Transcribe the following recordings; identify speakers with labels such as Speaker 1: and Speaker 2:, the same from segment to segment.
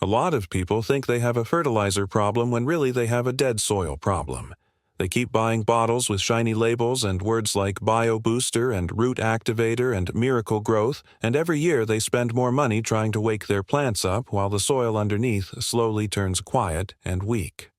Speaker 1: A lot of people think they have a fertilizer problem when really they have a dead soil problem. They keep buying bottles with shiny labels and words like Bio Booster and Root Activator and Miracle Growth, and every year they spend more money trying to wake their plants up while the soil underneath slowly turns quiet and weak.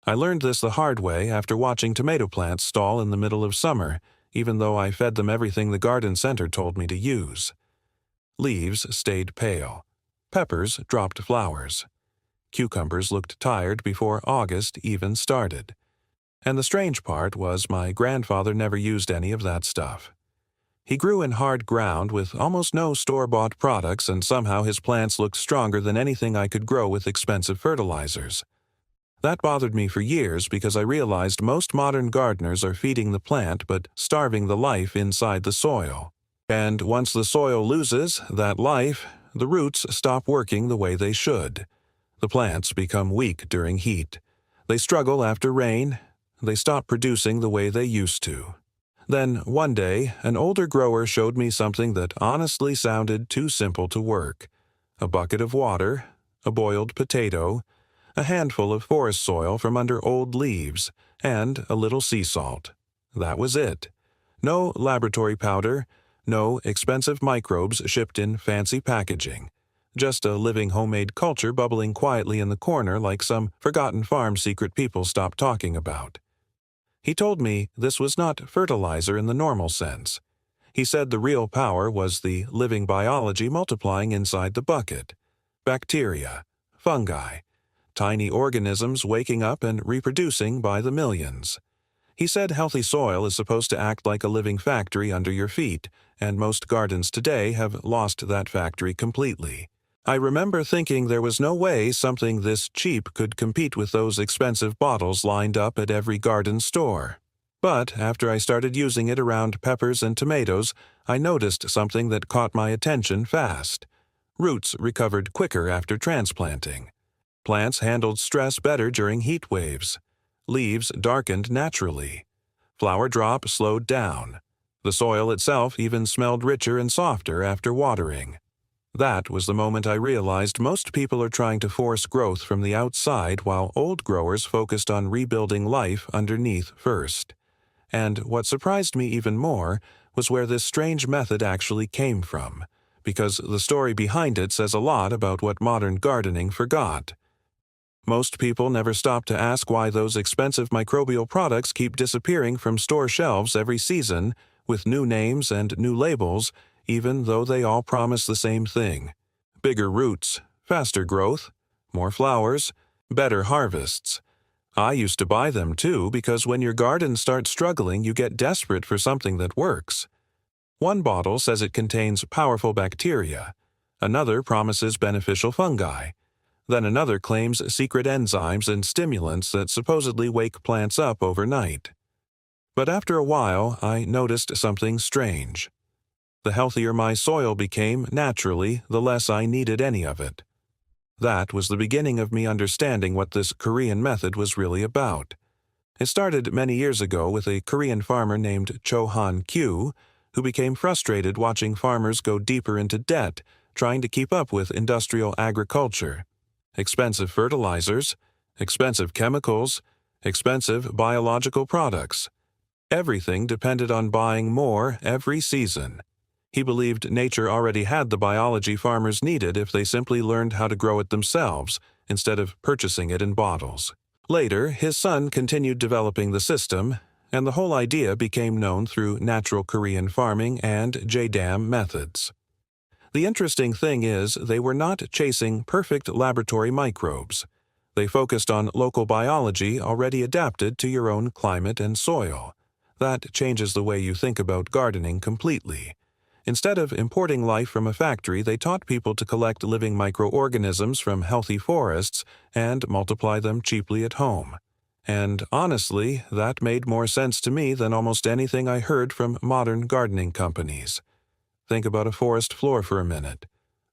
Speaker 1: I learned this the hard way after watching tomato plants stall in the middle of summer, even though I fed them everything the garden center told me to use. Leaves stayed pale. Peppers dropped flowers. Cucumbers looked tired before August even started. And the strange part was my grandfather never used any of that stuff. He grew in hard ground with almost no store-bought products, and somehow his plants looked stronger than anything I could grow with expensive fertilizers. That bothered me for years because I realized most modern gardeners are feeding the plant but starving the life inside the soil. And once the soil loses that life, the roots stop working the way they should. The plants become weak during heat. They struggle after rain. They stop producing the way they used to. Then, one day, an older grower showed me something that honestly sounded too simple to work. A bucket of water, a boiled potato, a handful of forest soil from under old leaves, and a little sea salt. That was it. No laboratory powder, no expensive microbes shipped in fancy packaging. Just a living homemade culture bubbling quietly in the corner like some forgotten farm secret people stopped talking about. He told me this was not fertilizer in the normal sense. He said the real power was the living biology multiplying inside the bucket. Bacteria, fungi, tiny organisms waking up and reproducing by the millions. He said healthy soil is supposed to act like a living factory under your feet, and most gardens today have lost that factory completely. I remember thinking there was no way something this cheap could compete with those expensive bottles lined up at every garden store. But after I started using it around peppers and tomatoes, I noticed something that caught my attention fast. Roots recovered quicker after transplanting. Plants handled stress better during heat waves. Leaves darkened naturally. Flower drop slowed down. The soil itself even smelled richer and softer after watering. That was the moment I realized most people are trying to force growth from the outside while old growers focused on rebuilding life underneath first. And what surprised me even more was where this strange method actually came from, because the story behind it says a lot about what modern gardening forgot. Most people never stop to ask why those expensive microbial products keep disappearing from store shelves every season with new names and new labels, even though they all promise the same thing: bigger roots, faster growth, more flowers, better harvests. I used to buy them too because when your garden starts struggling, you get desperate for something that works. One bottle says it contains powerful bacteria. Another promises beneficial fungi. Then another claims secret enzymes and stimulants that supposedly wake plants up overnight. But after a while, I noticed something strange. The healthier my soil became, naturally, the less I needed any of it. That was the beginning of me understanding what this Korean method was really about. It started many years ago with a Korean farmer named Cho Han-kyu, who became frustrated watching farmers go deeper into debt, trying to keep up with industrial agriculture. Expensive fertilizers, expensive chemicals, expensive biological products. Everything depended on buying more every season. He believed nature already had the biology farmers needed if they simply learned how to grow it themselves, instead of purchasing it in bottles. Later, his son continued developing the system, and the whole idea became known through natural Korean farming and JDAM methods. The interesting thing is, they were not chasing perfect laboratory microbes. They focused on local biology already adapted to your own climate and soil. That changes the way you think about gardening completely. Instead of importing life from a factory, they taught people to collect living microorganisms from healthy forests and multiply them cheaply at home. And honestly, that made more sense to me than almost anything I heard from modern gardening companies. Think about a forest floor for a minute.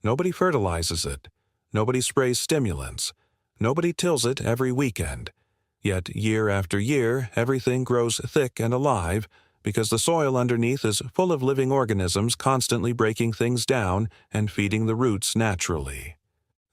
Speaker 1: Nobody fertilizes it. Nobody sprays stimulants. Nobody tills it every weekend. Yet year after year, everything grows thick and alive because the soil underneath is full of living organisms constantly breaking things down and feeding the roots naturally.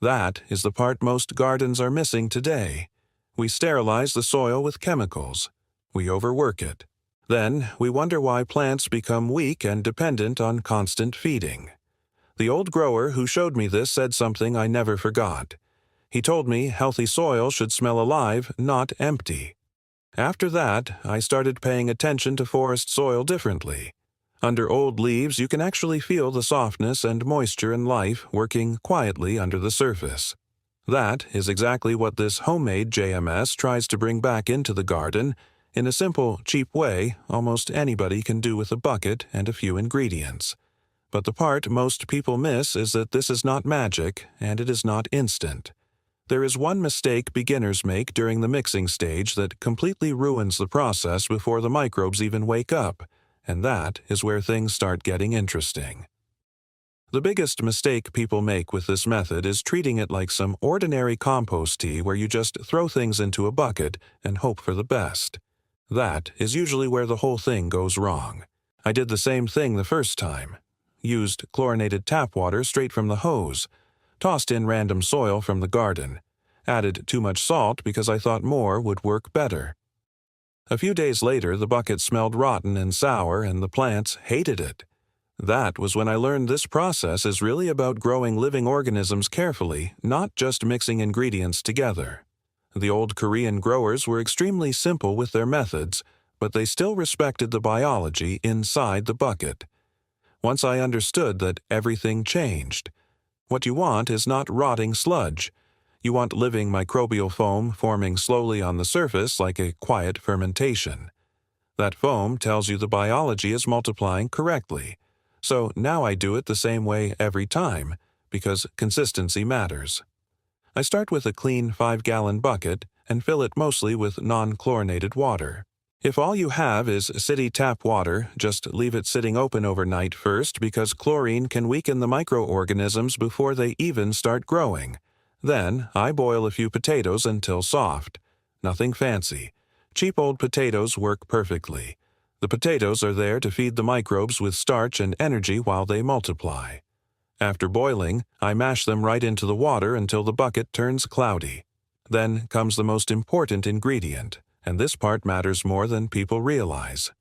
Speaker 1: That is the part most gardens are missing today. We sterilize the soil with chemicals. We overwork it. Then we wonder why plants become weak and dependent on constant feeding. The old grower who showed me this said something I never forgot. He told me healthy soil should smell alive, not empty. After that, I started paying attention to forest soil differently. Under old leaves, you can actually feel the softness and moisture and life working quietly under the surface. That is exactly what this homemade JMS tries to bring back into the garden in a simple, cheap way almost anybody can do with a bucket and a few ingredients. But the part most people miss is that this is not magic and it is not instant. There is one mistake beginners make during the mixing stage that completely ruins the process before the microbes even wake up, and that is where things start getting interesting. The biggest mistake people make with this method is treating it like some ordinary compost tea where you just throw things into a bucket and hope for the best. That is usually where the whole thing goes wrong. I did the same thing the first time. Used chlorinated tap water straight from the hose, tossed in random soil from the garden, added too much salt because I thought more would work better. A few days later, the bucket smelled rotten and sour and the plants hated it. That was when I learned this process is really about growing living organisms carefully, not just mixing ingredients together. The old Korean growers were extremely simple with their methods, but they still respected the biology inside the bucket. Once I understood that, everything changed. What you want is not rotting sludge. You want living microbial foam forming slowly on the surface like a quiet fermentation. That foam tells you the biology is multiplying correctly. So now I do it the same way every time, because consistency matters. I start with a clean 5-gallon bucket and fill it mostly with non-chlorinated water. If all you have is city tap water, just leave it sitting open overnight first because chlorine can weaken the microorganisms before they even start growing. Then I boil a few potatoes until soft. Nothing fancy. Cheap old potatoes work perfectly. The potatoes are there to feed the microbes with starch and energy while they multiply. After boiling, I mash them right into the water until the bucket turns cloudy. Then comes the most important ingredient, and this part matters more than people realize.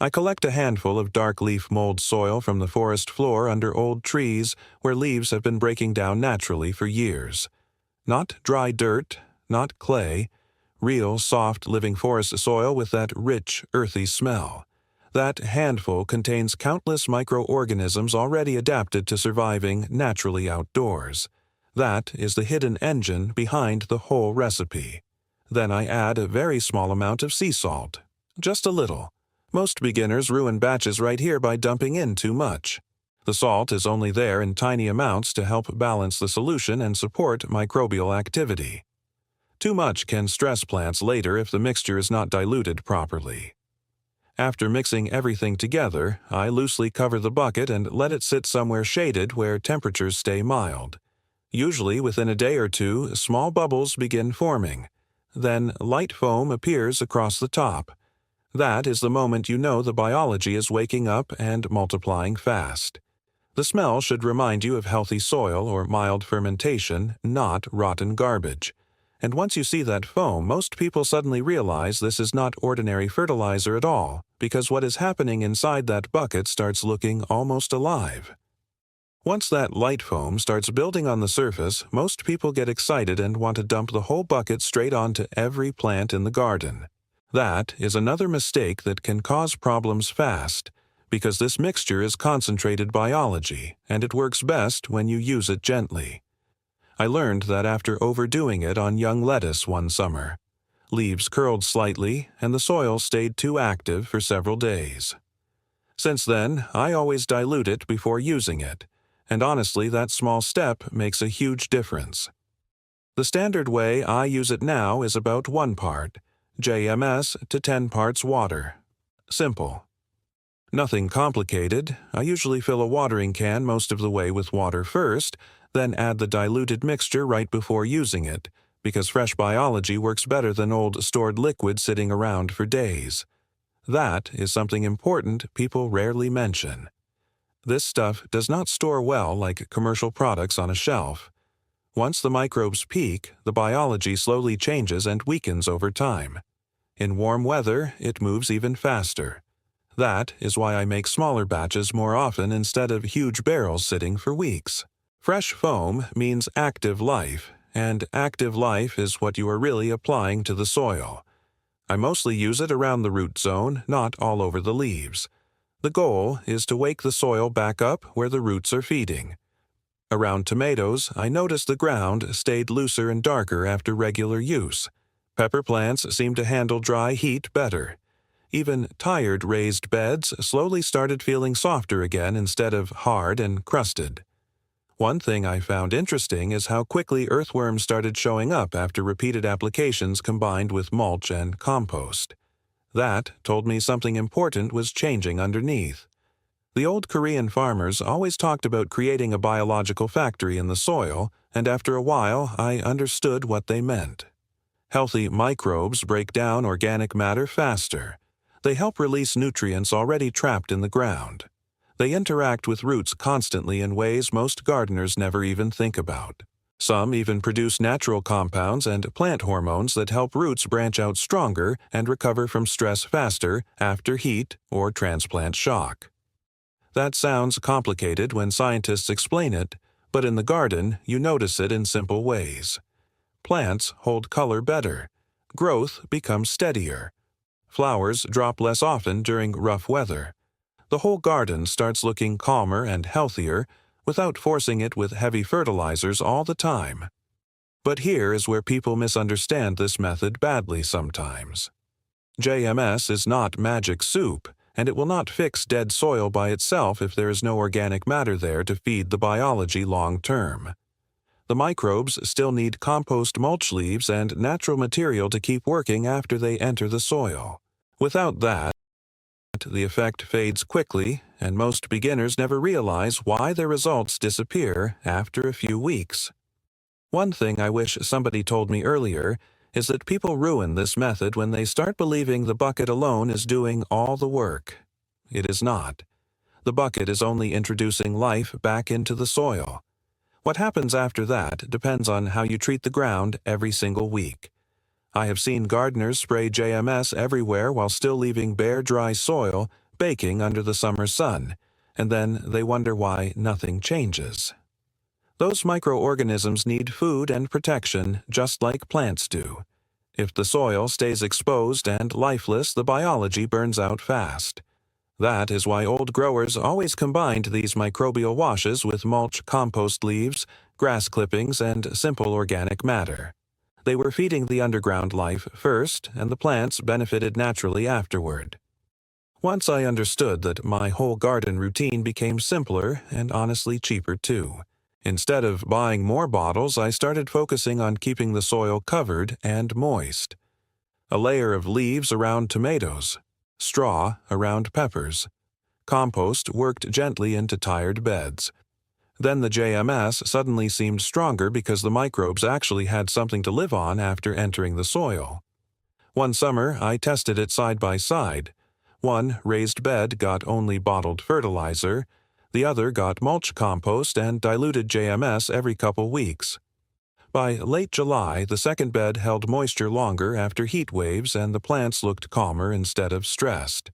Speaker 1: I collect a handful of dark leaf mold soil from the forest floor under old trees where leaves have been breaking down naturally for years. Not dry dirt, not clay, real soft living forest soil with that rich, earthy smell. That handful contains countless microorganisms already adapted to surviving naturally outdoors. That is the hidden engine behind the whole recipe. Then I add a very small amount of sea salt. Just a little. Most beginners ruin batches right here by dumping in too much. The salt is only there in tiny amounts to help balance the solution and support microbial activity. Too much can stress plants later if the mixture is not diluted properly. After mixing everything together, I loosely cover the bucket and let it sit somewhere shaded where temperatures stay mild. Usually within a day or two, small bubbles begin forming. Then light foam appears across the top. That is the moment you know the biology is waking up and multiplying fast. The smell should remind you of healthy soil or mild fermentation, not rotten garbage. And once you see that foam, most people suddenly realize this is not ordinary fertilizer at all, because what is happening inside that bucket starts looking almost alive. Once that light foam starts building on the surface, most people get excited and want to dump the whole bucket straight onto every plant in the garden. That is another mistake that can cause problems fast, because this mixture is concentrated biology, and it works best when you use it gently. I learned that after overdoing it on young lettuce one summer. Leaves curled slightly, and the soil stayed too active for several days. Since then, I always dilute it before using it, and honestly, that small step makes a huge difference. The standard way I use it now is about 1 part, JMS to 10 parts water. Simple. Nothing complicated. I usually fill a watering can most of the way with water first, then add the diluted mixture right before using it, because fresh biology works better than old stored liquid sitting around for days. That is something important people rarely mention. This stuff does not store well like commercial products on a shelf. Once the microbes peak, the biology slowly changes and weakens over time. In warm weather, it moves even faster. That is why I make smaller batches more often instead of huge barrels sitting for weeks. Fresh foam means active life, and active life is what you are really applying to the soil. I mostly use it around the root zone, not all over the leaves. The goal is to wake the soil back up where the roots are feeding. Around tomatoes, I noticed the ground stayed looser and darker after regular use. Pepper plants seem to handle dry heat better. Even tired raised beds slowly started feeling softer again instead of hard and crusted. One thing I found interesting is how quickly earthworms started showing up after repeated applications combined with mulch and compost. That told me something important was changing underneath. The old Korean farmers always talked about creating a biological factory in the soil, and after a while I understood what they meant. Healthy microbes break down organic matter faster. They help release nutrients already trapped in the ground. They interact with roots constantly in ways most gardeners never even think about. Some even produce natural compounds and plant hormones that help roots branch out stronger and recover from stress faster after heat or transplant shock. That sounds complicated when scientists explain it, but in the garden you notice it in simple ways. Plants hold color better. Growth becomes steadier. Flowers drop less often during rough weather. The whole garden starts looking calmer and healthier without forcing it with heavy fertilizers all the time. But here is where people misunderstand this method badly sometimes. JMS is not magic soup, and it will not fix dead soil by itself if there is no organic matter there to feed the biology long term. The microbes still need compost mulch leaves and natural material to keep working after they enter the soil. Without that, the effect fades quickly, and most beginners never realize why their results disappear after a few weeks. One thing I wish somebody told me earlier is that people ruin this method when they start believing the bucket alone is doing all the work. It is not. The bucket is only introducing life back into the soil. What happens after that depends on how you treat the ground every single week. I have seen gardeners spray JMS everywhere while still leaving bare, dry soil baking under the summer sun, and then they wonder why nothing changes. Those microorganisms need food and protection just like plants do. If the soil stays exposed and lifeless, the biology burns out fast. That is why old growers always combined these microbial washes with mulch, compost leaves, grass clippings, and simple organic matter. They were feeding the underground life first, and the plants benefited naturally afterward. Once I understood that, my whole garden routine became simpler and honestly cheaper too. Instead of buying more bottles, I started focusing on keeping the soil covered and moist. A layer of leaves around tomatoes, straw around peppers. Compost worked gently into tired beds. Then the JMS suddenly seemed stronger because the microbes actually had something to live on after entering the soil. One summer, I tested it side by side. One raised bed got only bottled fertilizer. The other got mulch compost and diluted JMS every couple weeks. By late July, the second bed held moisture longer after heat waves and the plants looked calmer instead of stressed.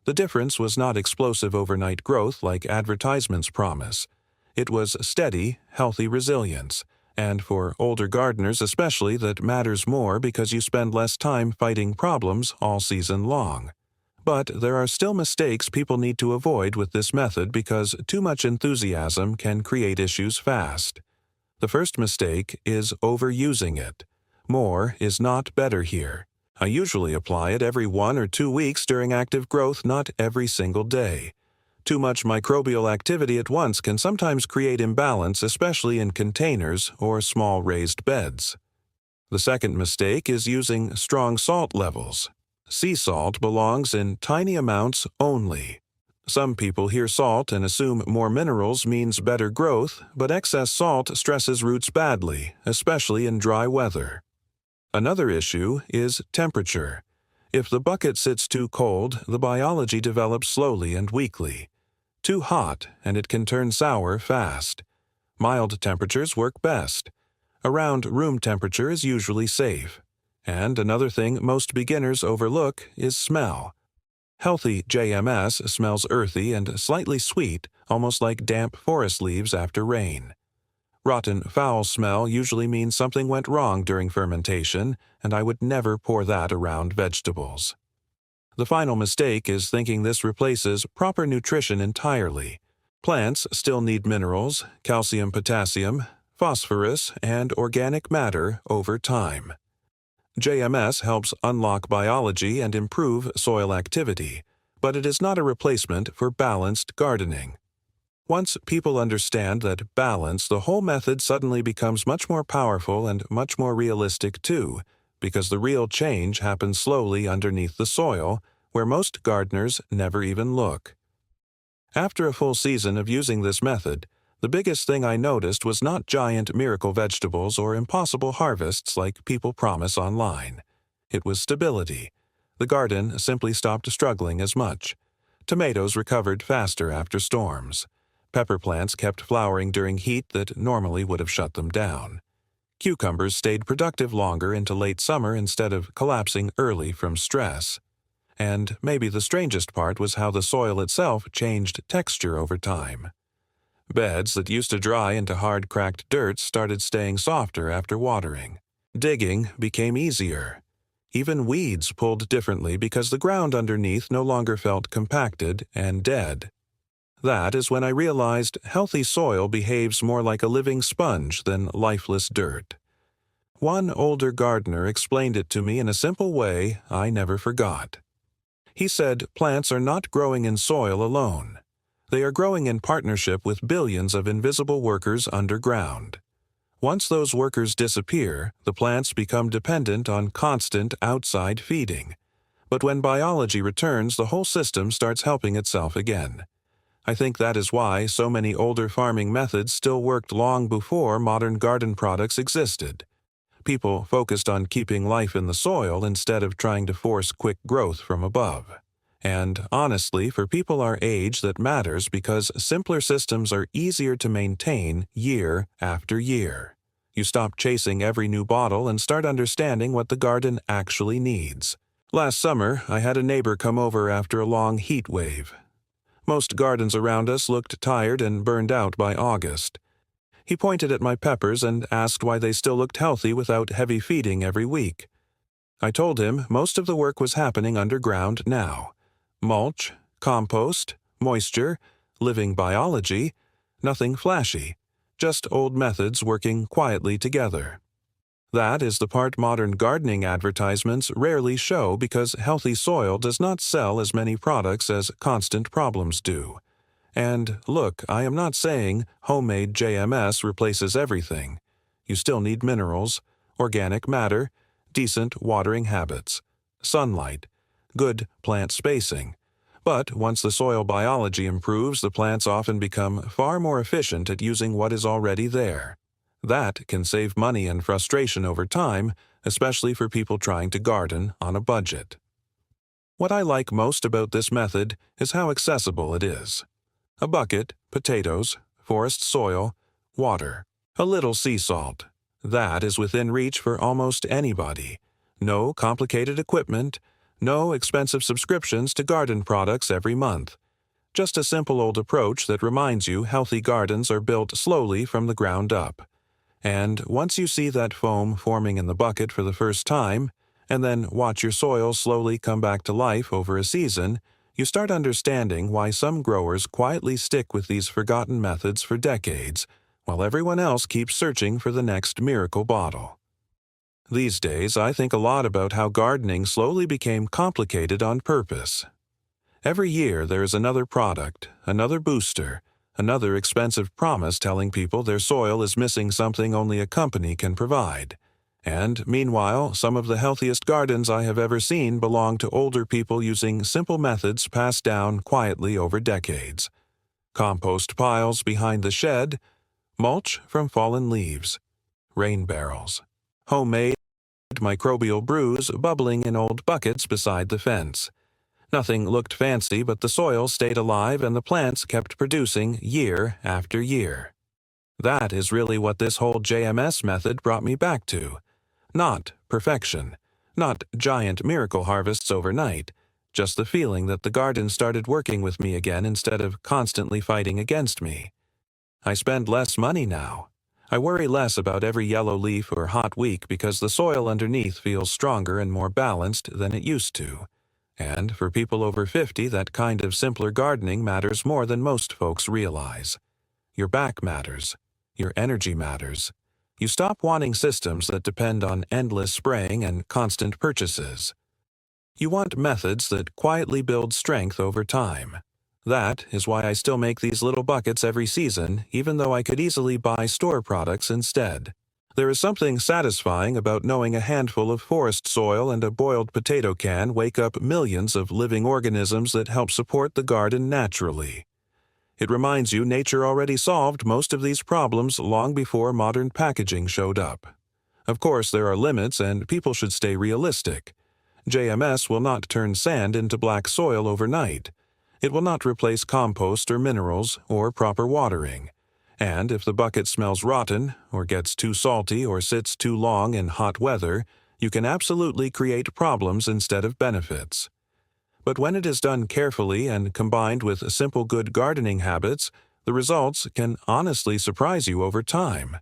Speaker 1: The difference was not explosive overnight growth like advertisements promise. It was steady, healthy resilience, and for older gardeners especially that matters more because you spend less time fighting problems all season long. But there are still mistakes people need to avoid with this method because too much enthusiasm can create issues fast. The first mistake is overusing it. More is not better here. I usually apply it every 1 or 2 weeks during active growth, not every single day. Too much microbial activity at once can sometimes create imbalance, especially in containers or small raised beds. The second mistake is using strong salt levels. Sea salt belongs in tiny amounts only. Some people hear salt and assume more minerals means better growth, but excess salt stresses roots badly, especially in dry weather. Another issue is temperature. If the bucket sits too cold, the biology develops slowly and weakly. Too hot, and it can turn sour fast. Mild temperatures work best. Around room temperature is usually safe. And another thing most beginners overlook is smell. Healthy JMS smells earthy and slightly sweet, almost like damp forest leaves after rain. Rotten, foul smell usually means something went wrong during fermentation, and I would never pour that around vegetables. The final mistake is thinking this replaces proper nutrition entirely. Plants still need minerals, calcium, potassium, phosphorus, and organic matter over time. JMS helps unlock biology and improve soil activity, but it is not a replacement for balanced gardening. Once people understand that balance, the whole method suddenly becomes much more powerful and much more realistic too, because the real change happens slowly underneath the soil, where most gardeners never even look. After a full season of using this method, the biggest thing I noticed was not giant miracle vegetables or impossible harvests like people promise online. It was stability. The garden simply stopped struggling as much. Tomatoes recovered faster after storms. Pepper plants kept flowering during heat that normally would have shut them down. Cucumbers stayed productive longer into late summer instead of collapsing early from stress. And maybe the strangest part was how the soil itself changed texture over time. Beds that used to dry into hard, cracked dirt started staying softer after watering. Digging became easier. Even weeds pulled differently because the ground underneath no longer felt compacted and dead. That is when I realized healthy soil behaves more like a living sponge than lifeless dirt. One older gardener explained it to me in a simple way I never forgot. He said plants are not growing in soil alone. They are growing in partnership with billions of invisible workers underground. Once those workers disappear, the plants become dependent on constant outside feeding. But when biology returns, the whole system starts helping itself again. I think that is why so many older farming methods still worked long before modern garden products existed. People focused on keeping life in the soil instead of trying to force quick growth from above. And honestly, for people our age, that matters because simpler systems are easier to maintain year after year. You stop chasing every new bottle and start understanding what the garden actually needs. Last summer, I had a neighbor come over after a long heat wave. Most gardens around us looked tired and burned out by August. He pointed at my peppers and asked why they still looked healthy without heavy feeding every week. I told him most of the work was happening underground now. Mulch, compost, moisture, living biology, nothing flashy, just old methods working quietly together. That is the part modern gardening advertisements rarely show because healthy soil does not sell as many products as constant problems do. And look, I am not saying homemade JMS replaces everything. You still need minerals, organic matter, decent watering habits, sunlight, good plant spacing. But once the soil biology improves, the plants often become far more efficient at using what is already there. That can save money and frustration over time, especially for people trying to garden on a budget. What I like most about this method is how accessible it is. A bucket, potatoes, forest soil, water, a little sea salt. That is within reach for almost anybody. No complicated equipment, no expensive subscriptions to garden products every month. Just a simple old approach that reminds you healthy gardens are built slowly from the ground up. And once you see that foam forming in the bucket for the first time, and then watch your soil slowly come back to life over a season, you start understanding why some growers quietly stick with these forgotten methods for decades, while everyone else keeps searching for the next miracle bottle. These days, I think a lot about how gardening slowly became complicated on purpose. Every year there is another product, another booster, another expensive promise telling people their soil is missing something only a company can provide. And meanwhile, some of the healthiest gardens I have ever seen belong to older people using simple methods passed down quietly over decades. Compost piles behind the shed, mulch from fallen leaves, rain barrels, homemade microbial brews bubbling in old buckets beside the fence. Nothing looked fancy, but the soil stayed alive and the plants kept producing year after year. That is really what this whole JMS method brought me back to. Not perfection, not giant miracle harvests overnight, just the feeling that the garden started working with me again instead of constantly fighting against me. I spend less money now. I worry less about every yellow leaf or hot week because the soil underneath feels stronger and more balanced than it used to. And for people over 50, that kind of simpler gardening matters more than most folks realize. Your back matters. Your energy matters. You stop wanting systems that depend on endless spraying and constant purchases. You want methods that quietly build strength over time. That is why I still make these little buckets every season, even though I could easily buy store products instead. There is something satisfying about knowing a handful of forest soil and a boiled potato can wake up millions of living organisms that help support the garden naturally. It reminds you nature already solved most of these problems long before modern packaging showed up. Of course, there are limits and people should stay realistic. JMS will not turn sand into black soil overnight. It will not replace compost or minerals or proper watering. And if the bucket smells rotten, or gets too salty, or sits too long in hot weather, you can absolutely create problems instead of benefits. But when it is done carefully and combined with simple good gardening habits, the results can honestly surprise you over time.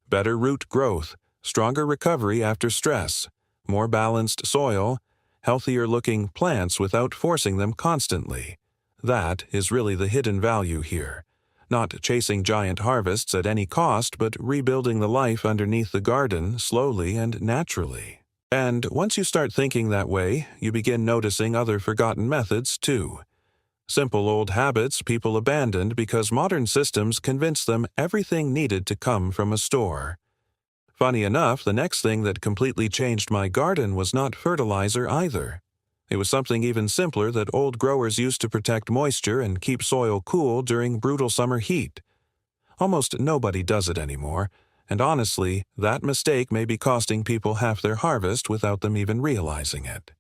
Speaker 1: Better root growth, stronger recovery after stress, more balanced soil, healthier-looking plants without forcing them constantly. That is really the hidden value here. Not chasing giant harvests at any cost, but rebuilding the life underneath the garden slowly and naturally. And once you start thinking that way, you begin noticing other forgotten methods too. Simple old habits people abandoned because modern systems convince them everything needed to come from a store. Funny enough, the next thing that completely changed my garden was not fertilizer either. It was something even simpler that old growers used to protect moisture and keep soil cool during brutal summer heat. Almost nobody does it anymore. And honestly, that mistake may be costing people half their harvest without them even realizing it.